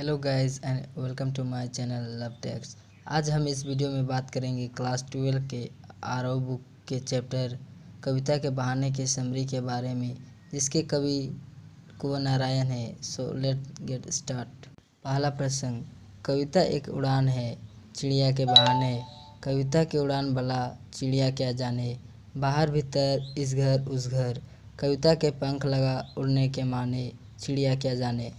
Hello guys and welcome to my channel love techs. आज हम इस वीडियो में बात करेंगे क्लास 12 के आरव बुक के चैप्टर कविता के बहाने के समरी के बारे में, जिसके कवि कुंवर नारायण है। So let get start. पहला प्रसंग। कविता एक उड़ान है चिड़िया के बहाने, कविता की उड़ान भला चिड़िया क्या जाने। बाहर भीतर इस घर उस घर, कविता के पंख लगा उड़ने के माने, चिड़िया क्या जाने।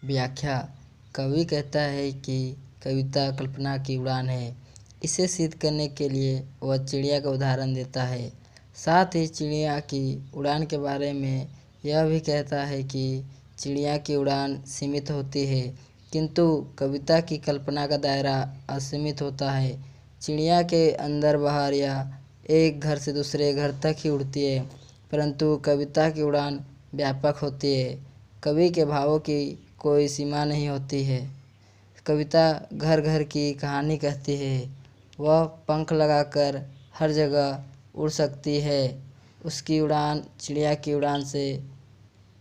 व्याख्या। कवि कहता है कि कविता कल्पना की उड़ान है। इसे सिद्ध करने के लिए वह चिड़िया का उदाहरण देता है। साथ ही चिड़िया की उड़ान के बारे में यह भी कहता है कि चिड़िया की उड़ान सीमित होती है, किंतु कविता की कल्पना का दायरा असीमित होता है। चिड़िया के अंदर बाहर या एक घर से दूसरे घर तक ही उड़ती है, परंतु कविता की उड़ान व्यापक होती है। कवि के भावों की कोई सीमा नहीं होती है। कविता घर घर की कहानी कहती है। वह पंख लगाकर हर जगह उड़ सकती है। उसकी उड़ान चिड़िया की उड़ान से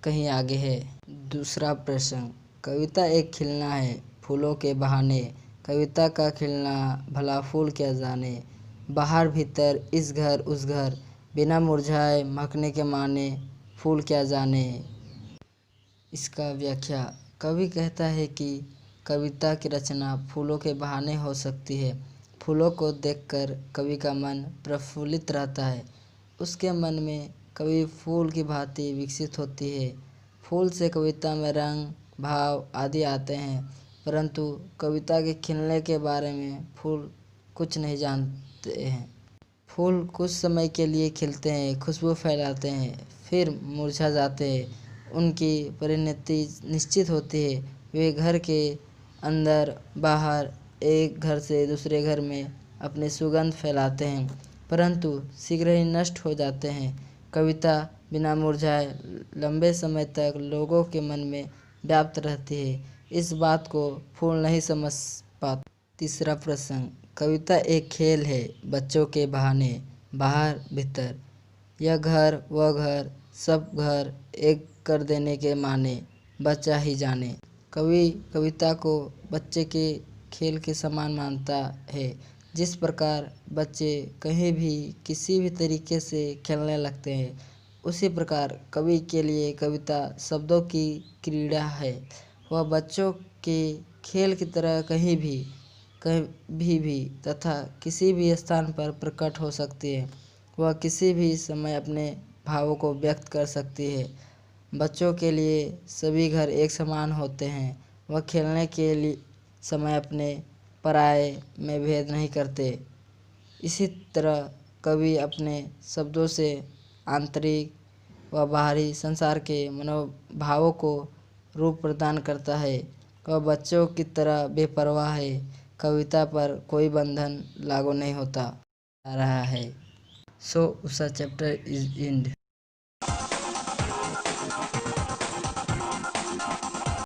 कहीं आगे है। दूसरा प्रश्न। कविता एक खिलना है फूलों के बहाने, कविता का खिलना भला फूल क्या जाने। बाहर भीतर इस घर उस घर, बिना मुरझाए महकने के माने, फूल क्या जाने। इसका व्याख्या। कवि कहता है कि कविता की रचना फूलों के बहाने हो सकती है। फूलों को देखकर कवि का मन प्रफुल्लित रहता है। उसके मन में कवि फूल की भांति विकसित होती है। फूल से कविता में रंग भाव आदि आते हैं, परंतु कविता के खिलने के बारे में फूल कुछ नहीं जानते हैं। फूल कुछ समय के लिए खिलते हैं, खुशबू फैलाते हैं, फिर मुरझा जाते हैं। उनकी परिणति निश्चित होती है। वे घर के अंदर बाहर एक घर से दूसरे घर में अपनी सुगंध फैलाते हैं, परंतु शीघ्र ही नष्ट हो जाते हैं। कविता बिना मुरझाए लंबे समय तक लोगों के मन में व्याप्त रहती है। इस बात को फूल नहीं समझ पाते। तीसरा प्रश्न। कविता एक खेल है बच्चों के बहाने, बाहर भीतर यह घर वह घर, सब घर एक कर देने के माने, बच्चा ही जाने। कवि कविता को बच्चे के खेल के समान मानता है। जिस प्रकार बच्चे कहीं भी किसी भी तरीके से खेलने लगते हैं, उसी प्रकार कवि के लिए कविता शब्दों की क्रीड़ा है। वह बच्चों के खेल की तरह कहीं भी तथा किसी भी स्थान पर प्रकट हो सकती है। वह किसी भी समय अपने भावों को व्यक्त कर सकती है। बच्चों के लिए सभी घर एक समान होते हैं। वह खेलने के लिए समय अपने पराये में भेद नहीं करते। इसी तरह कवि अपने शब्दों से आंतरिक व बाहरी संसार के मनोभावों को रूप प्रदान करता है। वह बच्चों की तरह बेपरवाह है। कविता पर कोई बंधन लागू नहीं होता आ रहा है। सो उसका चैप्टर इज एंड।